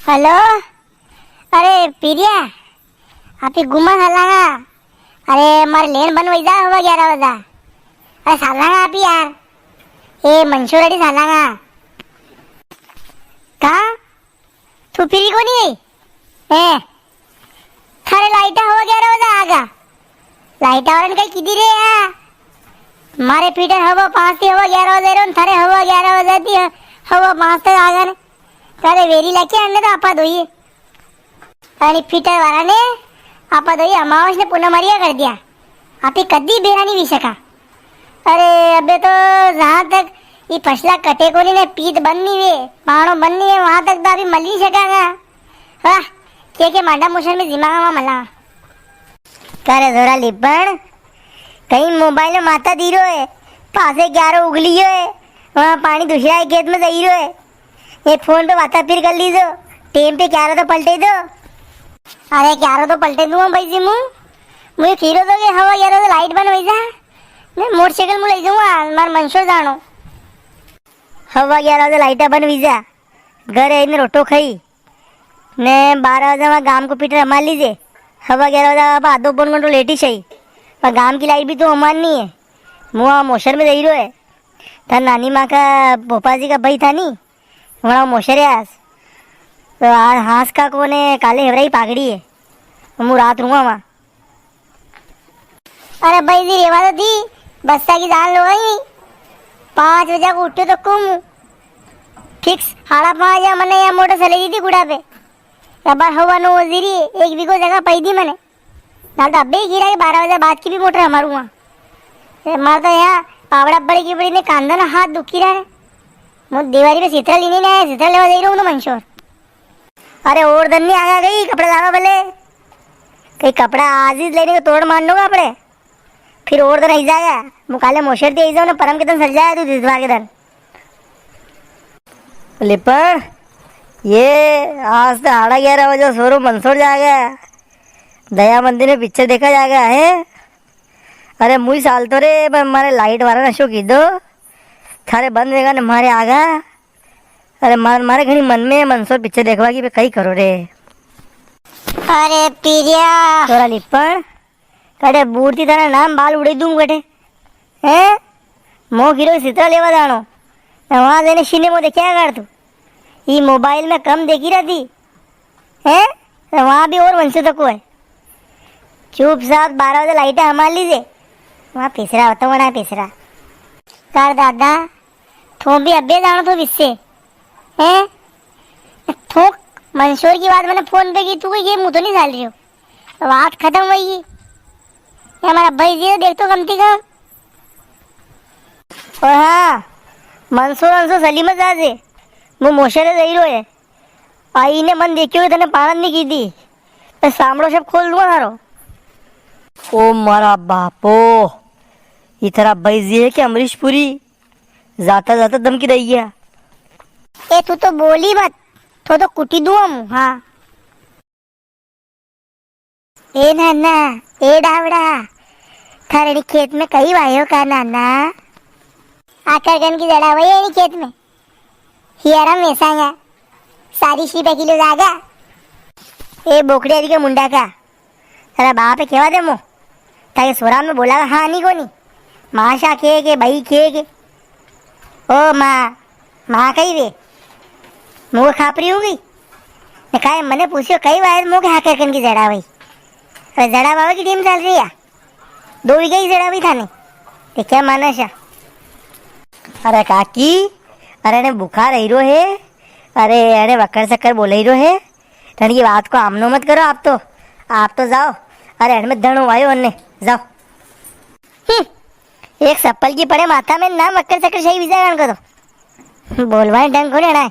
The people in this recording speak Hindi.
हेलो। अरे पीरिया आप ही गुमा सालांगा। अरे मारे लेन बन वैसा हुआ 11 बजा। अरे सालांगा आप ही यार ए मंशूरडी सालांगा का तू पीरी को नहीं ए थारे लाइटा हुआ 11 बजा आगा लाइटा वरन काही किती रे या मारे पीटर हवा 5 થી हवा 11 बजे रे थारे हवा 11 बजे ती हवा 5 तक आगा ने तारे वेरी लाके अन्ने तो आपा दोई आणि पीटर वाराने आपा दोई अमावस ने पुन्हा मरिया कर दिया आप ही कद्दी बेरा नहीं भी सका। अरे अबे तो जहाँ तक ये फसला कटे को नहीं ने पीत बंद नहीं हुए पहाड़ों बंद नहीं है वहाँ तक तो अभी मल नहीं सकागा। वाह के मांडा मुशन में दिमाग में मला करे जोरा लिपण कहीं मोबाइल में माता दीरो है पासे 11 उगली है वहाँ पानी दूसरा है खेत में दही है एक फोन पे बात फिर कर लीजो टेम पे 11 तो पलटे दो। अरे 11 तो पलटे दूँ भाई जी मुझे फिर तो के हवा 11 तो लाइट बन वैसा मैं मोटरसाइकिल में ले जाऊँगा मार मंशोर जानो हवा 11 तो लाइटा बन वीजा घर है ने रोटो खाई ने 12 बजे वहाँ गांव को पीटर हमार लीजिए हवा 11 बजे आप आधो पौन घंटो लेटी सही पर गांव की लाइट भी तो हमार नहीं है मुआ मोशर में दही रो है था नानी माँ का भोपा जी का भाई था नहीं वहाँ मोशर है आज तो आज हाथ का कोने काले हेवराई पागड़ी है मुँह रात रूँगा वहाँ। अरे भाई जी रेवा तो थी बस्ता की जान लो गई 5 बजे को उठे तो कुम फिक्स 5:30 या मने या मोटर चले दी थी गुड़ा पे रबर हवा नो वजीरी एक भी को जगह पई थी मैंने ना तो अबे गिरा है 12 बजे बाद की भी मोटर हमारू वहाँ मार तो यहाँ पावड़ा बड़ी की बड़ी ने कांदा ना हाथ दुखी रहा है मुझ दीवारी पे सीतरा लेने ना है सीतरा लेवा दे रहा हूँ ना मंशोर। अरे और धन्य आगा गई कपड़े लावा भले कहीं कपड़ा आज ही लेने को तोड़ मान लो कपड़े फिर और दिन आई जाएगा मुकाले मोशर दे जाओ ना परम के दिन सर जाए तू दिसवार के दिन लिपर ये आज तो 11:30 बजे सोरो मंसूर जाएगा दया मंदिर में पिक्चर देखा जाएगा है। अरे मुझे साल तो रे हमारे लाइट वाला नशो की दो थारे बंद रहेगा ना हमारे आगा। अरे मारे घनी मन में मंसूर पिक्चर देखवा की कहीं करो रे। अरे पीरिया तोरा लिपर कटे बूढ़ती थाना नाम बाल उड़े दूँ कटे हैं मो हीरो सीता लेवा जानो वहाँ देने शीने मो देखा कर तू ये मोबाइल में कम देखी रहती है वहाँ भी और वंशो तक है चुप साथ 12 बजे लाइटें हमार लीजिए वहाँ पिसरा होता वहाँ पिसरा कर दादा थो भी अबे जानो तो इससे हैं थोक मंशोर की बात मैंने फोन पे की तू ये मुँह तो नहीं डाल रही हो बात खत्म हुई हमारा भाई जी देख तो कम थी कम और हाँ मंसूर सलीमत जाजे वो मोशरे जहीरो है आई ने मन देखियो तने पालन नहीं की थी तो सामड़ो सब खोल दूंगा थारो। ओ मारा बापो इतना भाई जी है कि अमरीश पुरी जाता जाता दम की रही गया। ए तू तो बोली मत तो कुटी दूँ मुँह हाँ ए नाना ए डावड़ा थारे खेत में कई वायो का नाना आकर गन की जड़ा वही है खेत में हियारा मेसांगा सारी शी पे किलो जागा ए बोकड़ी आदि के मुंडा का अरे बाप पे केवा दे मो ताकि सोरा में बोला हाँ नहीं कोनी माशा के भाई के ओ माँ कही वे मुँह खापरी हो गई कहा मैंने पूछो कई बार मुँह के हाकर गन की जड़ा वही अरे जड़ा बाबा की टीम चल रही है 2 वीघे की जड़ा भी था नहीं क्या माना शा। अरे काकी अरे ने बुखार हीरो है अरे वक्कर शक्कर बोले हीरो है ठंड की बात को आमनो मत करो आप तो जाओ अरे में धनो आयो अन्ने जाओ एक सप्पल की पड़े माथा में ना वक्कर शक्कर सही विजय को तो बोलवाए ढंग को लेना है।